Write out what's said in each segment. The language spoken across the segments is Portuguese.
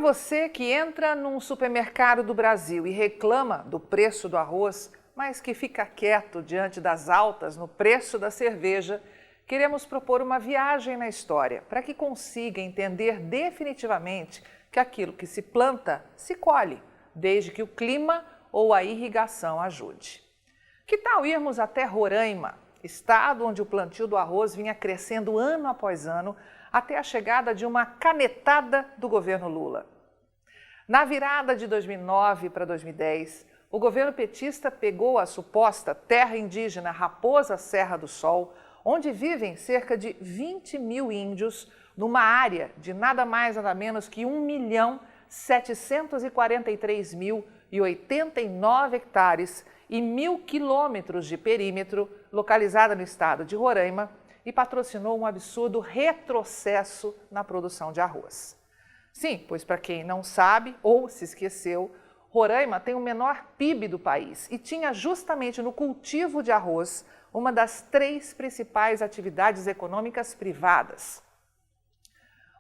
você que entra num supermercado do Brasil e reclama do preço do arroz, mas que fica quieto diante das altas no preço da cerveja, queremos propor uma viagem na história para que consiga entender definitivamente que aquilo que se planta se colhe, desde que o clima ou a irrigação ajude. Que tal irmos até Roraima, estado onde o plantio do arroz vinha crescendo ano após ano, até a chegada de uma canetada do governo Lula? Na virada de 2009 para 2010, o governo petista pegou a suposta terra indígena Raposa Serra do Sol, onde vivem cerca de 20 mil índios, numa área de nada mais nada menos que 1.743.089 hectares e 1.000 quilômetros de perímetro, localizada no estado de Roraima, e patrocinou um absurdo retrocesso na produção de arroz. Sim, pois para quem não sabe ou se esqueceu, Roraima tem o menor PIB do país e tinha justamente no cultivo de arroz uma das 3 principais atividades econômicas privadas.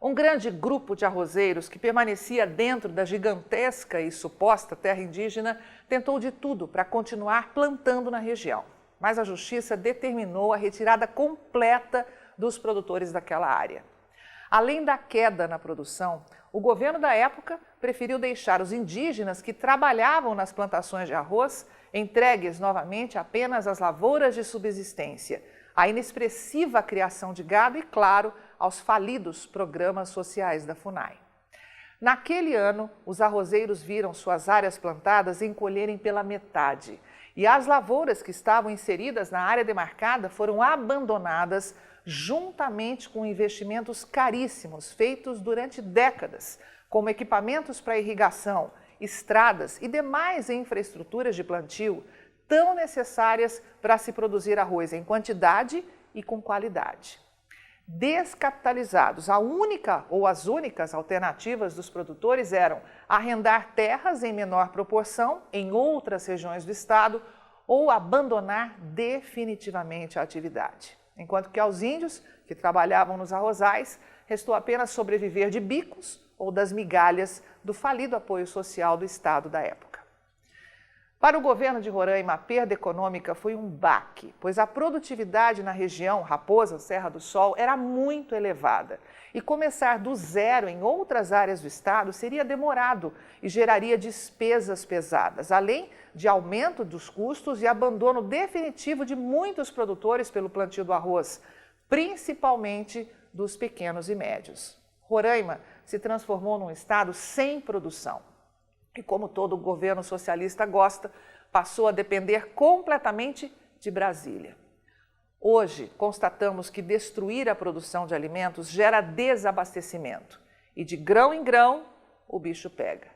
Um grande grupo de arrozeiros que permanecia dentro da gigantesca e suposta terra indígena tentou de tudo para continuar plantando na região, mas a justiça determinou a retirada completa dos produtores daquela área. Além da queda na produção, o governo da época preferiu deixar os indígenas que trabalhavam nas plantações de arroz entregues novamente apenas às lavouras de subsistência, à inexpressiva criação de gado e, claro, aos falidos programas sociais da FUNAI. Naquele ano, os arrozeiros viram suas áreas plantadas encolherem pela metade e as lavouras que estavam inseridas na área demarcada foram abandonadas juntamente com investimentos caríssimos feitos durante décadas, como equipamentos para irrigação, estradas e demais infraestruturas de plantio tão necessárias para se produzir arroz em quantidade e com qualidade. Descapitalizados, a única ou as únicas alternativas dos produtores eram arrendar terras em menor proporção em outras regiões do estado ou abandonar definitivamente a atividade. Enquanto que aos índios, que trabalhavam nos arrozais, restou apenas sobreviver de bicos ou das migalhas do falido apoio social do estado da época. Para o governo de Roraima, a perda econômica foi um baque, pois a produtividade na região Raposa Serra do Sol era muito elevada e começar do zero em outras áreas do estado seria demorado e geraria despesas pesadas, além de aumento dos custos e abandono definitivo de muitos produtores pelo plantio do arroz, principalmente dos pequenos e médios. Roraima se transformou num estado sem produção. E como todo governo socialista gosta, passou a depender completamente de Brasília. Hoje, constatamos que destruir a produção de alimentos gera desabastecimento e de grão em grão o bicho pega.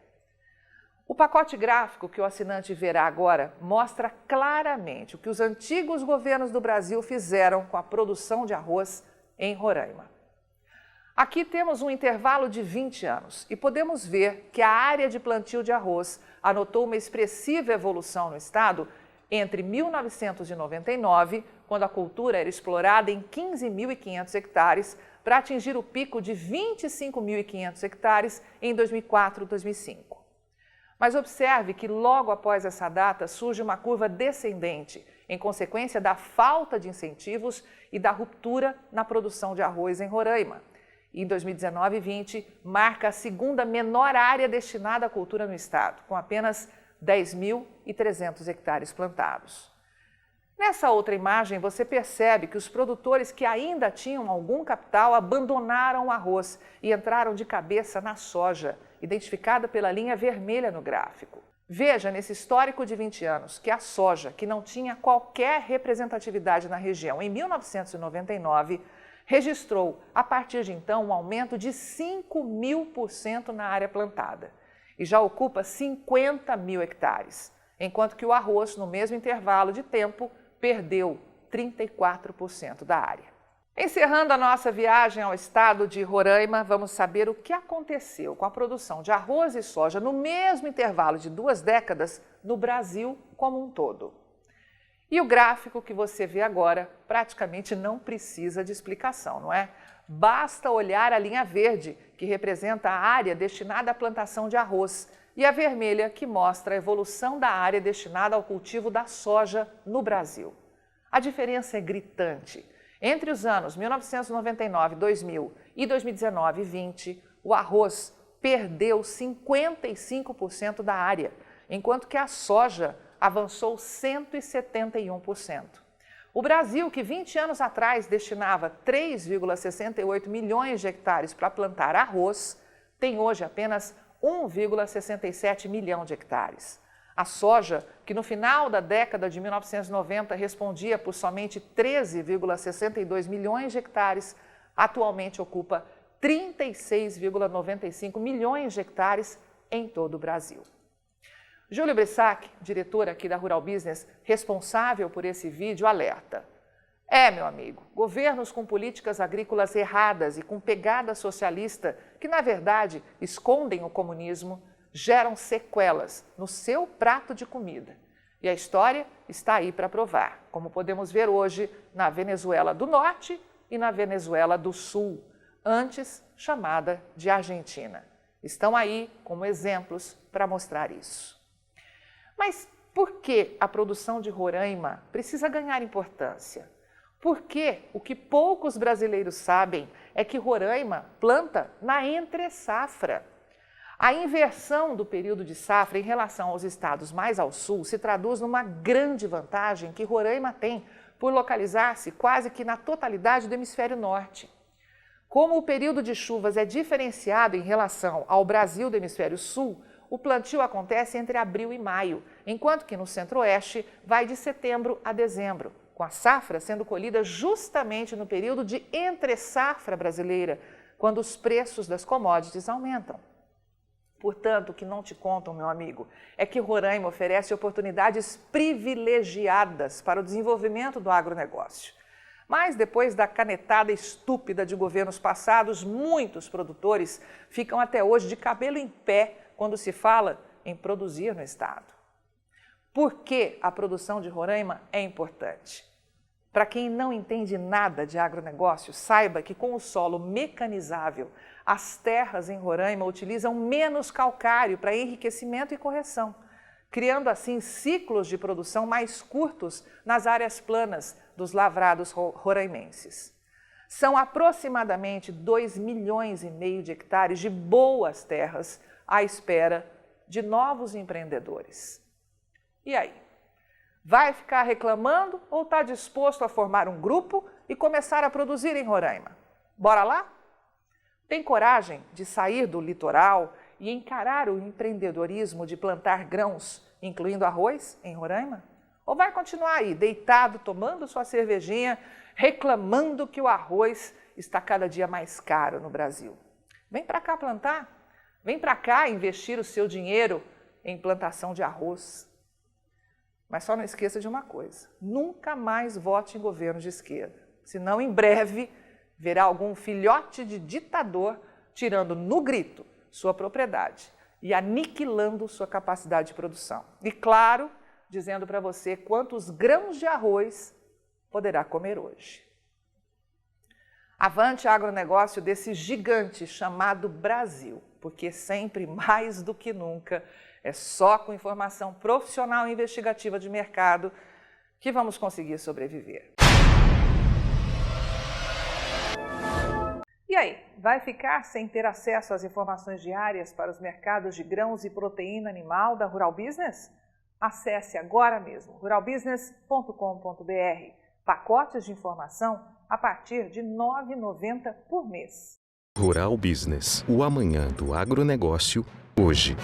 O pacote gráfico que o assinante verá agora mostra claramente o que os antigos governos do Brasil fizeram com a produção de arroz em Roraima. Aqui temos um intervalo de 20 anos e podemos ver que a área de plantio de arroz anotou uma expressiva evolução no estado entre 1999, quando a cultura era explorada em 15.500 hectares, para atingir o pico de 25.500 hectares em 2004-2005. Mas observe que logo após essa data surge uma curva descendente, em consequência da falta de incentivos e da ruptura na produção de arroz em Roraima. Em 2019 e 20, marca a segunda menor área destinada à cultura no estado, com apenas 10.300 hectares plantados. Nessa outra imagem, você percebe que os produtores que ainda tinham algum capital abandonaram o arroz e entraram de cabeça na soja, identificada pela linha vermelha no gráfico. Veja nesse histórico de 20 anos que a soja, que não tinha qualquer representatividade na região em 1999, registrou, a partir de então, um aumento de 5.000% na área plantada e já ocupa 50 mil hectares, enquanto que o arroz, no mesmo intervalo de tempo, perdeu 34% da área. Encerrando a nossa viagem ao estado de Roraima, vamos saber o que aconteceu com a produção de arroz e soja no mesmo intervalo de 2 décadas no Brasil como um todo. E o gráfico que você vê agora praticamente não precisa de explicação, não é? Basta olhar a linha verde, que representa a área destinada à plantação de arroz, e a vermelha, que mostra a evolução da área destinada ao cultivo da soja no Brasil. A diferença é gritante. Entre os anos 1999, 2000 e 2019 e 2020, o arroz perdeu 55% da área, enquanto que a soja avançou 171%. O Brasil, que 20 anos atrás destinava 3,68 milhões de hectares para plantar arroz, tem hoje apenas 1,67 milhão de hectares. A soja, que no final da década de 1990 respondia por somente 13,62 milhões de hectares, atualmente ocupa 36,95 milhões de hectares em todo o Brasil. Júlio Brissac, diretor aqui da Rural Business, responsável por esse vídeo, alerta. Meu amigo, governos com políticas agrícolas erradas e com pegada socialista, que na verdade escondem o comunismo, geram sequelas no seu prato de comida. E a história está aí para provar, como podemos ver hoje na Venezuela do Norte e na Venezuela do Sul, antes chamada de Argentina. Estão aí como exemplos para mostrar isso. Mas por que a produção de Roraima precisa ganhar importância? Porque o que poucos brasileiros sabem é que Roraima planta na entre-safra. A inversão do período de safra em relação aos estados mais ao sul se traduz numa grande vantagem que Roraima tem por localizar-se quase que na totalidade do hemisfério norte. Como o período de chuvas é diferenciado em relação ao Brasil do hemisfério sul, o plantio acontece entre abril e maio, enquanto que no centro-oeste vai de setembro a dezembro, com a safra sendo colhida justamente no período de entre-safra brasileira, quando os preços das commodities aumentam. Portanto, o que não te contam, meu amigo, é que Roraima oferece oportunidades privilegiadas para o desenvolvimento do agronegócio. Mas depois da canetada estúpida de governos passados, muitos produtores ficam até hoje de cabelo em pé quando se fala em produzir no estado. Por que a produção de Roraima é importante? Para quem não entende nada de agronegócio, saiba que com o solo mecanizável, as terras em Roraima utilizam menos calcário para enriquecimento e correção, criando assim ciclos de produção mais curtos nas áreas planas dos lavrados roraimenses. São aproximadamente 2,5 milhões de hectares de boas terras à espera de novos empreendedores. E aí? Vai ficar reclamando ou está disposto a formar um grupo e começar a produzir em Roraima? Bora lá? Tem coragem de sair do litoral e encarar o empreendedorismo de plantar grãos, incluindo arroz, em Roraima? Ou vai continuar aí, deitado, tomando sua cervejinha, reclamando que o arroz está cada dia mais caro no Brasil? Vem para cá plantar. Vem para cá investir o seu dinheiro em plantação de arroz. Mas só não esqueça de uma coisa, nunca mais vote em governo de esquerda, senão em breve verá algum filhote de ditador tirando no grito sua propriedade e aniquilando sua capacidade de produção. E claro, dizendo para você quantos grãos de arroz poderá comer hoje. Avante agronegócio desse gigante chamado Brasil, porque sempre mais do que nunca é só com informação profissional e investigativa de mercado que vamos conseguir sobreviver. E aí, vai ficar sem ter acesso às informações diárias para os mercados de grãos e proteína animal da Rural Business? Acesse agora mesmo ruralbusiness.com.br. Pacotes de informação a partir de R$ 9,90 por mês. Rural Business, o amanhã do agronegócio, hoje.